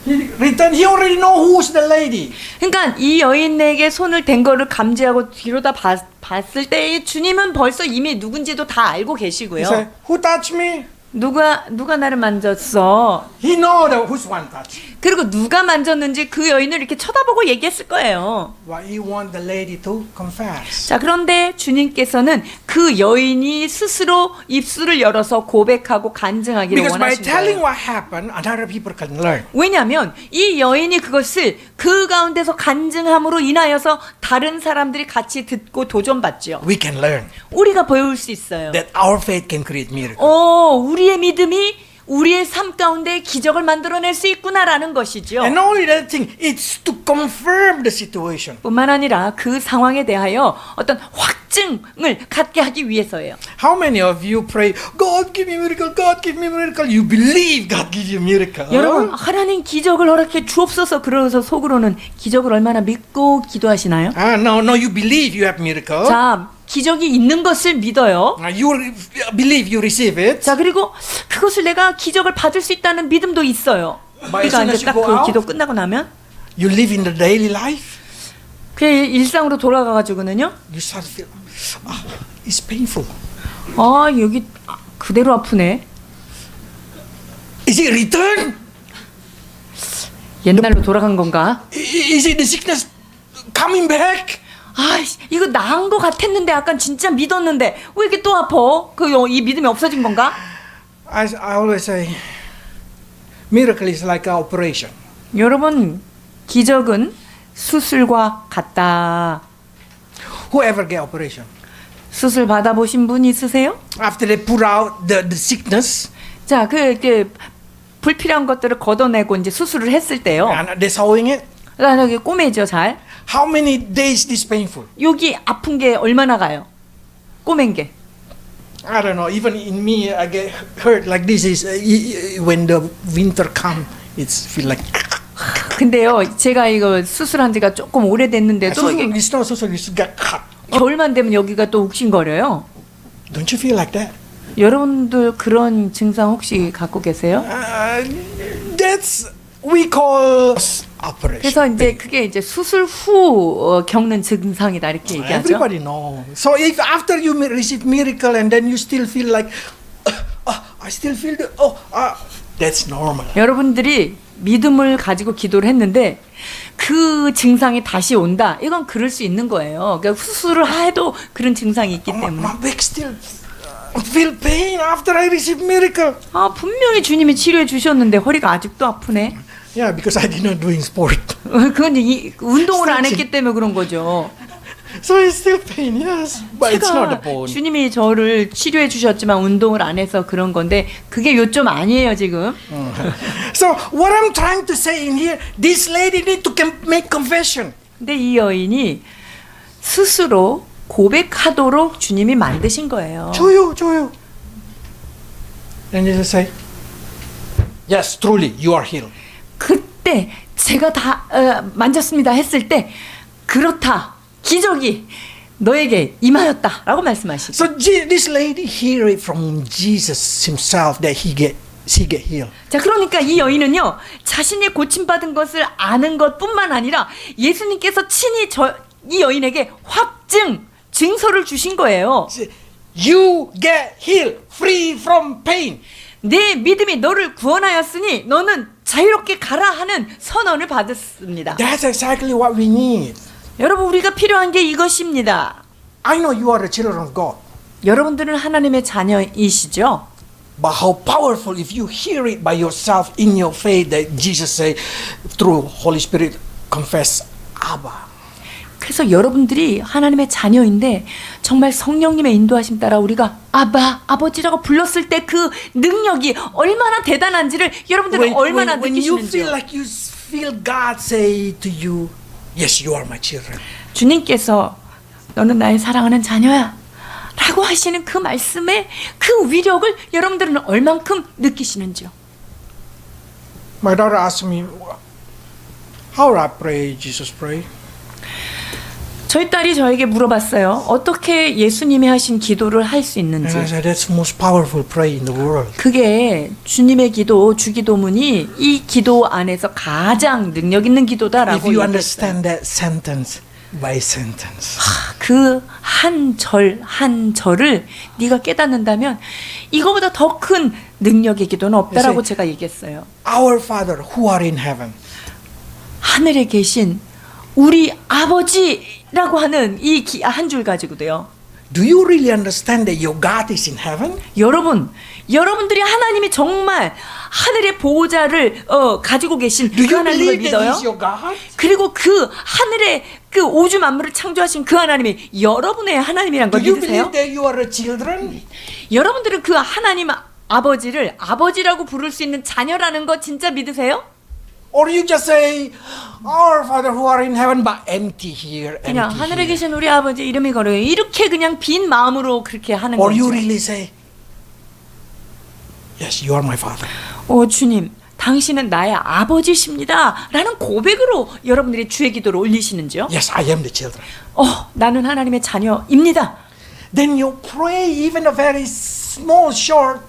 he already know who's the lady. 그러니까 이 여인에게 손을 댄 거를 감지하고 뒤로 다 봤을 때 주님은 벌써 이미 누군지도 다 알고 He 계시고요. say, who touched me? 누가 나를 만졌어? He know the who's one touch. 그리고 누가 만졌는지 그 여인을 이렇게 쳐다보고 얘기했을 거예요. But he want the lady to confess. 자, 그런데 주님께서는 그 여인이 스스로 입술을 열어서 고백하고 간증하기를 Because by 원하신 telling 거예요. what happened, other people can learn. 왜냐하면 이 여인이 그것을 그 가운데서 간증함으로 인하여서 다른 사람들이 같이 듣고 도전받죠. We can learn 우리가 배울 수 있어요. that our faith can create miracle. 우리의 믿음이 우리의 삶 가운데 기적을 만들어낼 수 있구나라는 것이죠. And not only that thing, it's to confirm the situation. 뿐만 아니라 그 상황에 대하여 어떤 확증을 갖게 하기 위해서예요. How many of you pray, God give me miracle, God give me miracle? You believe God give you miracle. 여러분, 하나님 기적을 허락해 주옵소서. 그러면서 속으로는 기적을 얼마나 믿고 기도하시나요? No, you believe you have miracle. 자, 기적이 있는 것을 믿어요. You believe you receive it. 자, 그리고 그것을 내가 기적을 받을 수 있다는 믿음도 있어요. But as 그러니까 soon as 이제 you 딱 go 그 out, 기도 끝나고 나면 you live in the daily life. 그 일상으로 돌아가가지고는요. You start to feel, it's painful. 여기 그대로 아프네. Is it return? 옛날로 돌아간 건가? Is it the sickness coming back? 이거 나은 것 같았는데 약간 진짜 믿었는데 왜 이렇게 또 아파? 이 믿음이 없어진 건가? I always say, miracle is like an operation. 여러분, 기적은 수술과 같다. Whoever get operation, 수술 받아보신 분 있으세요? after they put out the sickness, 자, 그 불필요한 것들을 걷어내고 이제 수술을 했을 때요. and they're sewing it, 여기 꼬매죠, 잘. how many days this painful? 여기 아픈 게 얼마나 가요? 꼬맨 게. I don't know. Even in me, I get hurt like this. Is when the winter come, it's feel like. 근데요, 제가 이거 수술한 지가 조금 오래됐는데도 이게 It's not so. It's got cut. 겨울만 되면 여기가 또 욱신거려요. Don't you feel like that? 여러분들 그런 증상 혹시 갖고 계세요? That's we call operation. 그래서 이제 그게 이제 수술 후 겪는 증상이다 이렇게 얘기하죠. Everybody know. So if after you receive miracle and then you still feel like, I still feel that's normal. 여러분들이 믿음을 가지고 기도를 했는데 그 증상이 다시 온다. 이건 그럴 수 있는 거예요. 그러니까 수술을 해도 그런 증상이 있기 때문에. My back still feel pain after I receive miracle. 분명히 주님이 치료해 주셨는데 허리가 아직도 아프네. Yeah, because I did not doing sport. 그건 운동을 안 했기 때문에 그런 거죠. So it's still pain, yes, but it's not the 제가 bone. 주님이 저를 치료해 주셨지만 운동을 안 해서 그런 건데 그게 요점 아니에요 지금. So what I'm trying to say in here, this lady need to make confession. 근데 이 여인이 스스로 고백하도록 주님이 만드신 거예요. 줘요. And Jesus say, yes, truly, you are healed. 그때 제가 다 만졌습니다 했을 때 그렇다. 기적이 너에게 임하였다라고 말씀하시죠. So this lady hear it from Jesus himself that she get healed. 자, 그러니까 이 여인은요, 자신이 고침받은 것을 아는 것뿐만 아니라 예수님께서 친히 이 여인에게 증서를 주신 거예요. You get healed, free from pain. 내 믿음이 너를 구원하였으니 너는 자유롭게 가라 하는 선언을 받았습니다. That's exactly what we need. 여러분, 우리가 필요한 게 이것입니다. I know you are the children of God. 여러분들은 하나님의 자녀이시죠? But how powerful if you hear it by yourself in your faith that Jesus say through Holy Spirit confess Abba. 그래서 여러분들이 하나님의 자녀인데 정말 성령님의 인도하심 따라 우리가 아바, 아버지라고 불렀을 때 그 능력이 얼마나 대단한지를 여러분들은 얼마나 when you feel 느끼시는지요. like you feel God say to you, yes, you are my children. 주님께서 너는 나의 사랑하는 자녀야 라고 하시는 그 말씀의 그 위력을 여러분들은 얼만큼 느끼시는지요. My daughter asked me, how I pray, Jesus pray. 저희 딸이 저에게 물어봤어요. 어떻게 예수님이 하신 기도를 할 수 And I 있는지. said, that's the most powerful prayer in the world. 그게 주님의 기도, 주기도문이 이 기도 안에서 가장 능력 있는 If 기도다라고 you 얘기했어요. understand that sentence by sentence. 그 한 절 한 절을 네가 깨닫는다면 이거보다 더 큰 능력의 기도는 없다라고 제가 얘기했어요. Our Father who are in heaven. 하늘에 계신 우리 아버지라고 하는 이 한 줄 가지고도요. Do you really understand that your God is in heaven? 여러분들이 하나님이 정말 하늘의 보호자를 가지고 계신 Do 그 you 하나님을 believe that 믿어요? He's your God? 그리고 그 하늘의 그 우주 만물을 창조하신 그 하나님이 여러분의 하나님이란 Do 걸 you 믿으세요? believe that you are a children? 여러분들은 그 하나님 아버지를 아버지라고 부를 수 있는 자녀라는 거 진짜 믿으세요? Or you just say, Our Father who are in heaven, but empty here, empty 그냥 하늘에 here. 계신 우리 아버지 이름이 걸어요. 이렇게 그냥 빈 마음으로 그렇게 하는 Or you 거죠. really say, Yes, you are my Father. 주님, 당신은 나의 아버지십니다. 라는 고백으로 여러분들이 주의 기도를 올리시는지요? Yes, I am the children. 나는 하나님의 자녀입니다. Then you pray even a very small, short,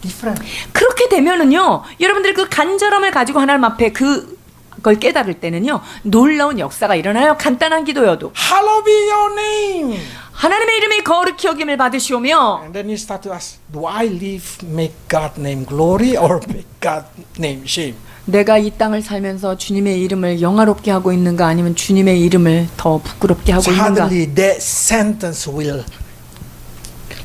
different. 그렇게 되면은요, 여러분들이 그 간절함을 가지고 하나님 앞에 그걸 깨달을 때는요, 놀라운 역사가 일어나요. 간단한 기도여도. Hallowed be your name. 하나님의 이름이 거룩히 여김을 받으시오며, And then you start to ask, do I live, make God name glory or make God name shame? 내가 이 땅을 살면서 주님의 이름을 영화롭게 하고 있는가, 아니면 주님의 이름을 더 부끄럽게 하고 있는가. Suddenly that sentence will,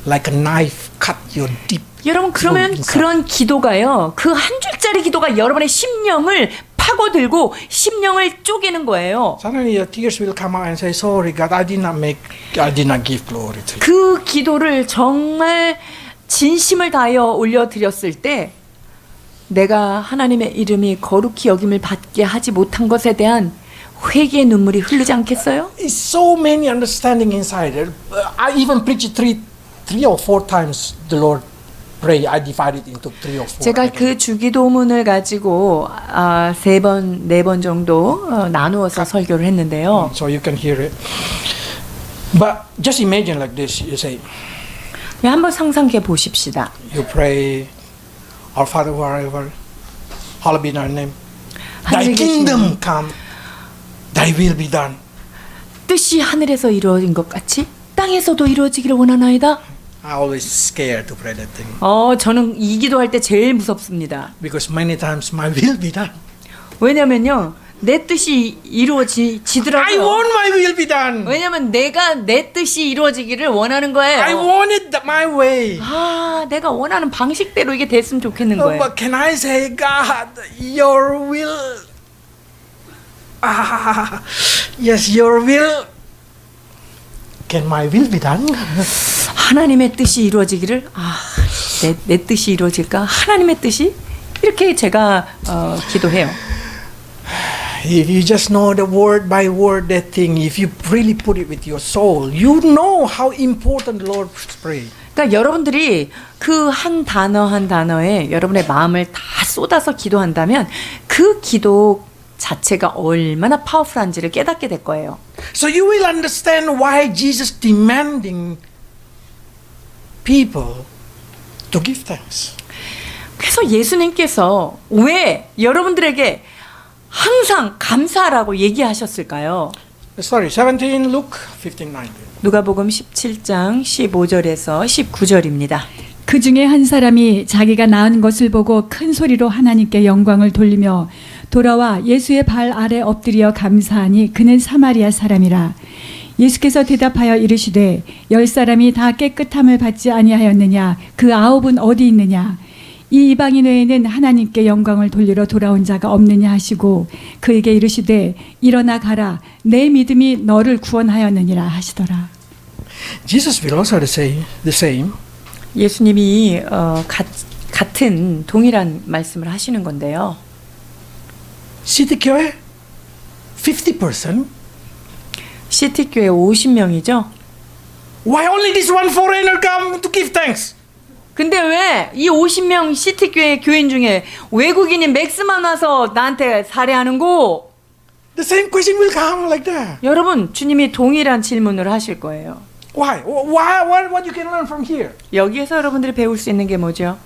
like a knife, cut your deep. 여러분, 그러면 그런 기도가요, 그 한 줄짜리 기도가 여러분의 심령을 파고들고 심령을 쪼개는 거예요. Suddenly your tears will come out and say, sorry God, I did not give glory to you. 그 기도를 정말 진심을 다하여 올려드렸을 때 내가 하나님의 이름이 거룩히 여김을 받게 하지 못한 것에 대한 회개의 눈물이 흐르지 않겠어요? It's so many understanding inside it. I even preached three or four times the Lord pray. I divided into 3 or 4. 제가 그 주기도문을 가지고 3번, 4번 정도 나누어서 설교를 했는데요. So you can hear it. But just imagine like this. You say, 한번 상상해 보십시다. you pray, Our Father who art in heaven, hallowed be thy name. Thy 하늘에 kingdom 계시는 come, thy will be done. 뜻이 하늘에서 이루어진 것 같이 땅에서도 이루어지기를 원하나이다. I always scared to pray that thing 저는 이 기도할 때 제일 무섭습니다. because many times my will be done. 왜냐면요, 내 뜻이 I 이루어지더라고요. want my will be done. 왜냐면 내가 내 뜻이 이루어지기를 원하는 거예요. I want it my way. 내가 원하는 방식대로 이게 됐으면 좋겠는 Oh, 거예요. but can I say, God, your will? Yes, your will. Can my will be done? 하나님의 뜻이 이루어지기를 내 뜻이 이루어질까? 하나님의 뜻이? 이렇게 제가 기도해요. If you just know the word by word that thing, if you really put it with your soul, you know how important the Lord pray. 그러니까 여러분들이 그 한 단어 한 단어에 여러분의 마음을 다 쏟아서 기도한다면 그 기도 자체가 얼마나 파워풀한지를 깨닫게 될 거예요. So you will understand why Jesus demanding people to give thanks. 그래서 예수님께서 왜 여러분들에게 항상 감사하라고 얘기하셨을까요? Sorry, 17 Luke 15, 19. 누가복음 17장 15절에서 19절입니다. 그 중에 한 사람이 자기가 낳은 것을 보고 큰 소리로 하나님께 영광을 돌리며 돌아와 예수의 발 아래 엎드려 감사하니 그는 사마리아 사람이라. 예수께서 대답하여 이르시되 10사람이 다 깨끗함을 받지 아니하였느냐? 그 9은 어디 있느냐? 이 이방인 외에는 하나님께 영광을 돌리러 돌아온 자가 없느냐 하시고 그에게 이르시되 일어나 가라 내 믿음이 너를 구원하였느니라 하시더라. Jesus will also say the same. 예수님이 같은 동일한 말씀을 하시는 건데요. 시티교회 50%. 시티교회 50명이죠. Why only this one foreigner come to give thanks? 근데 왜 이 50명 시티교회 교인 중에 외국인이 맥스만 와서 나한테 살해하는 거? The same question will come like that. 여러분, 주님이 동일한 질문을 하실 거예요. Why? What you can learn from here? 여기에서 여러분들이 배울 수 있는 게 뭐죠?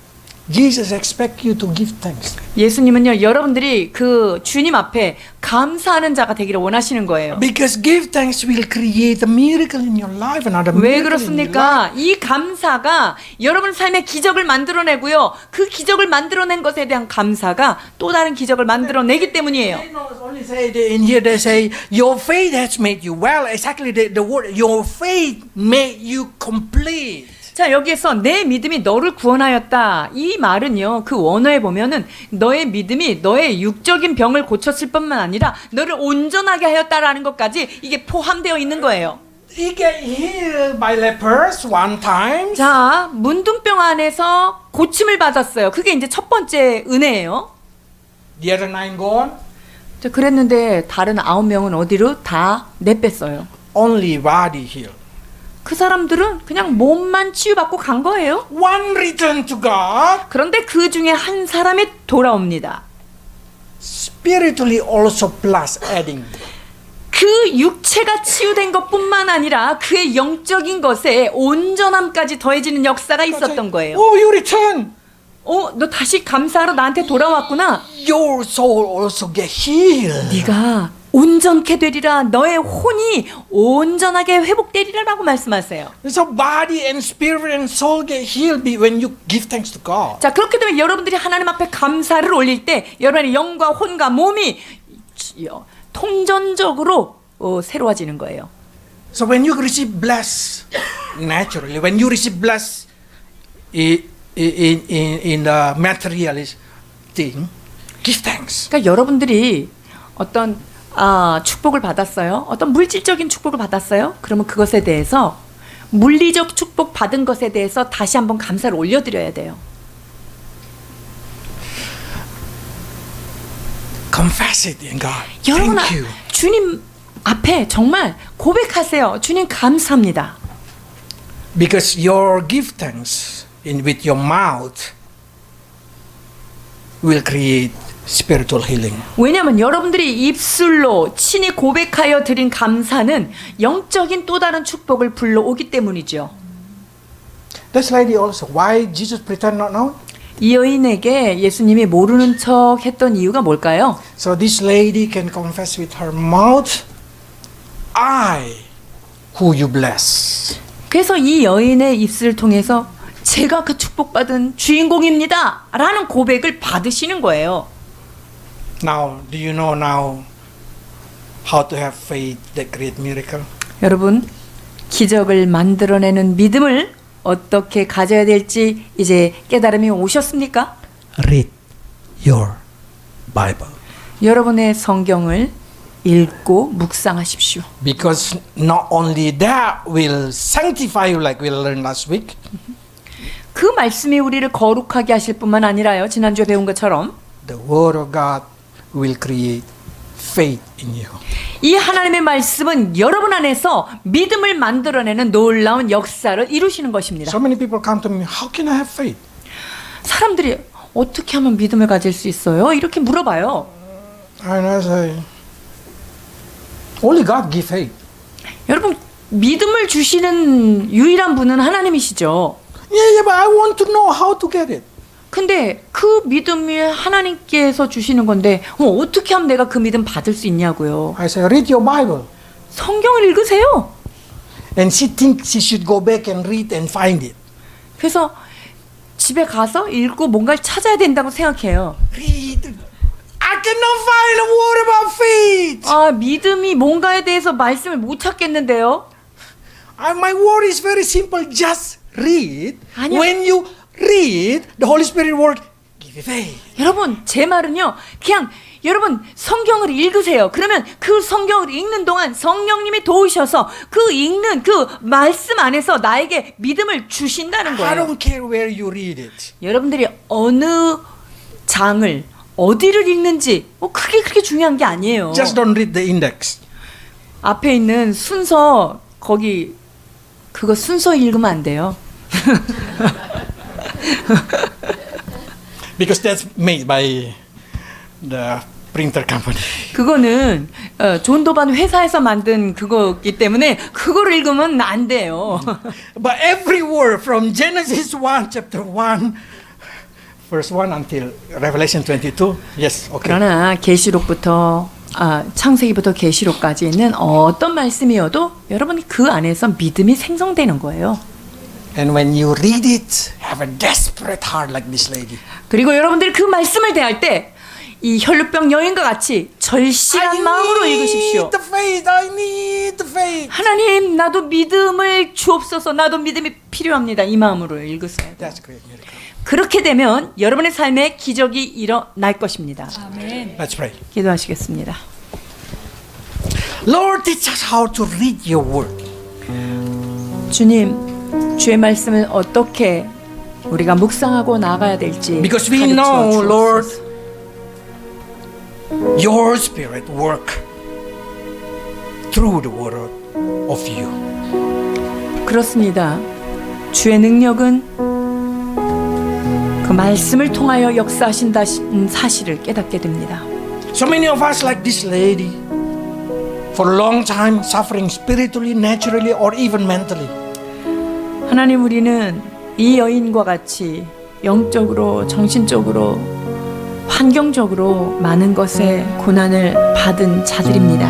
Jesus expect you to give thanks. 예수님은요, 여러분들이 그 주님 앞에 감사하는 자가 되기를 원하시는 거예요. Because give thanks will create a miracle in your life, another 왜 miracle in your life. 그렇습니까? 이 감사가 여러분 삶의 기적을 만들어내고요. 그 기적을 만들어낸 것에 대한 감사가 또 다른 기적을 만들어내기 때문이에요. They not only say in here they say your faith has made you well. Exactly the word your faith made you complete. 자, 여기에서 내 믿음이 너를 구원하였다. 이 말은요, 그 원어에 보면은 너의 믿음이 너의 육적인 병을 고쳤을 뿐만 아니라 너를 온전하게 하였다라는 것까지 이게 포함되어 있는 거예요. He get healed by lepers one time. 자, 문둥병 안에서 고침을 받았어요. 그게 이제 첫 번째 은혜예요. The other 9 gone. 자, 그랬는데 다른 9명은 어디로 다 내뺐어요. Only body healed. 그 사람들은 그냥 몸만 치유받고 간 거예요. One return to God. 그런데 그 중에 한 사람이 돌아옵니다. Spiritually also plus adding. 그 육체가 치유된 것뿐만 아니라 그의 영적인 것에 온전함까지 더해지는 역사가 있었던 거예요. Oh, you return. 너 다시 감사하러 나한테 돌아왔구나. Your soul also get healed. 네가 온전케 되리라. 너의 혼이 온전하게 회복되리라라고 말씀하세요. So body and spirit and soul get healed when you give thanks to God. 자, 그렇게 되면 여러분들이 하나님 앞에 감사를 올릴 때 여러분의 영과 혼과 몸이 통전적으로 새로워지는 거예요. So when you receive bless naturally, when you receive bless in the materialist thing, give thanks. 그러니까 여러분들이 어떤 축복을 받았어요. 어떤 물질적인 축복을 받았어요. 그러면 그것에 대해서 물리적 축복 받은 것에 대해서 다시 한번 감사를 올려드려야 돼요. Confess it in God. 여러분, Thank you. 주님 앞에 정말 고백하세요. 주님 감사합니다. Because your give thanks with your mouth will create spiritual healing. 왜냐하면 여러분들이 입술로 친히 고백하여 드린 감사는 영적인 또 다른 축복을 불러오기 때문이죠. This lady also, why Jesus pretend not know? 이 여인에게 예수님이 모르는 척 했던 이유가 뭘까요? So this lady can confess with her mouth, I who you bless. 그래서 이 여인의 입술을 통해서 제가 그 축복받은 주인공입니다 라는 고백을 받으시는 거예요. Now, do you know now how to have faith that create miracle? 여러분, 기적을 만들어내는 믿음을 어떻게 가져야 될지 이제 깨달음이 오셨습니까? Read your Bible. 여러분의 성경을 읽고 묵상하십시오. Because not only that will sanctify you like we learned last week. 그 말씀이 우리를 거룩하게 하실 뿐만 아니라요. 지난주에 배운 것처럼 The word of God will create faith in you. 이 하나님의 말씀은 여러분 안에서 믿음을 만들어내는 놀라운 역사를 이루시는 것입니다. So many people come to me, how can I have faith? 사람들이 어떻게 하면 믿음을 가질 수 있어요? 이렇게 물어봐요. And I say, only God give faith. 여러분, 믿음을 주시는 유일한 분은 하나님이시죠. Yeah, but I want to know how to get it. 근데 그 믿음이 하나님께서 주시는 건데 어떻게 하면 내가 그 믿음 받을 수 있냐고요. I say, read your Bible. 성경을 읽으세요. And she thinks she should go back and read and find it. 그래서 집에 가서 읽고 뭔가를 찾아야 된다고 생각해요. Read. I cannot find a word about faith. 아, 믿음이 뭔가에 대해서 말씀을 못 찾겠는데요. My word is very simple. Just read. 아니요. When you read, the Holy Spirit will give you faith. 여러분, 제 말은요. 그냥 여러분 성경을 읽으세요. 그러면 그 성경을 읽는 동안 성령님이 도우셔서 그 읽는 그 말씀 안에서 나에게 믿음을 주신다는 I 거예요. don't care where you read it. 여러분들이 어느 장을 어디를 읽는지 그게 그렇게 중요한 게 아니에요. Just don't read the index. 앞에 있는 순서 거기 그거 순서 읽으면 안 돼요. Because that's made by the printer company. 그거는 존 도반 회사에서 만든 그거기 때문에 그거를 읽으면 안 돼요. But every word from Genesis 1, chapter 1, verse 1 until Revelation 22. Yes, okay. 그러나 계시록부터 창세기부터 계시록까지 있는 어떤 말씀이어도 여러분이 그 안에서 믿음이 생성되는 거예요. And when you read it, have a desperate heart like this lady. 그리고 여러분들이 그 말씀을 대할 때 이 혈루병 여인과 같이 절실한 마음으로 읽으십시오. the faith. I need the faith. 하나님, 나도 믿음을 주옵소서. 나도 믿음이 필요합니다. 이 마음으로 읽으세요. That's great miracle. 그렇게 되면 여러분의 삶에 기적이 일어날 것입니다. 아멘. Let's pray. 기도하시겠습니다. Lord, teach us how to read your word. 주님, 주의 말씀을 어떻게 우리가 묵상하고 나가야 될지 Because we 가르쳐 know, 주옵소서. Lord, your spirit work through the word of you. 그렇습니다. 주의 능력은 그 말씀을 통하여 역사하신다는 사실을 깨닫게 됩니다. So many of us like this lady for a long time suffering spiritually, naturally or even mentally. 하나님, 우리는 이 여인과 같이 영적으로, 정신적으로, 환경적으로 많은 것에 고난을 받은 자들입니다.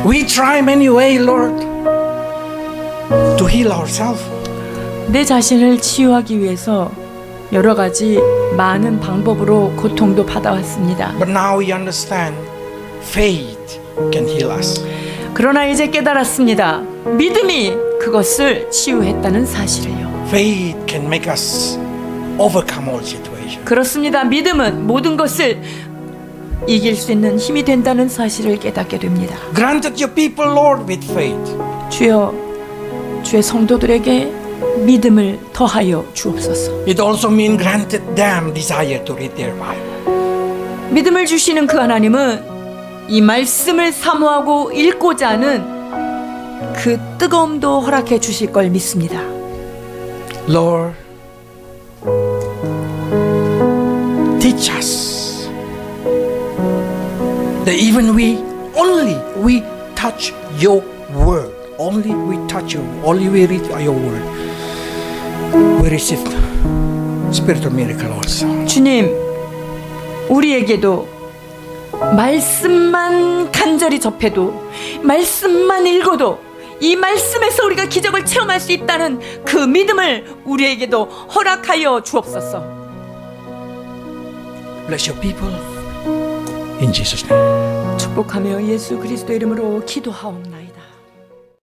We try many ways, Lord, to heal ourselves. 내 자신을 치유하기 위해서 여러 가지 많은 방법으로 고통도 받아왔습니다. But now we understand faith can heal us. 그러나 이제 깨달았습니다. 믿음이 그것을 치유했다는 사실을요. Faith can make us overcome all situations. 그렇습니다. 믿음은 모든 것을 이길 수 있는 힘이 된다는 사실을 깨닫게 됩니다. Granted your people, Lord, with faith. 주여, 주의 성도들에게 믿음을 더하여 주옵소서. It also means granted them desire to read their Bible. 믿음을 주시는 그 하나님은 이 말씀을 사모하고 읽고자 하는 그 뜨거움도 허락해 주실 걸 믿습니다. Lord, teach us that even we touch your word, only we read your word, we receive spiritual miracle also. 주님, 우리에게도 말씀만 간절히 접해도, 말씀만 읽어도 이 말씀에서 우리가 기적을 체험할 수 있다는 그 믿음을 우리에게도 허락하여 주옵소서. Bless your people in Jesus' name. 축복하며 예수 그리스도 이름으로 기도하옵나이다.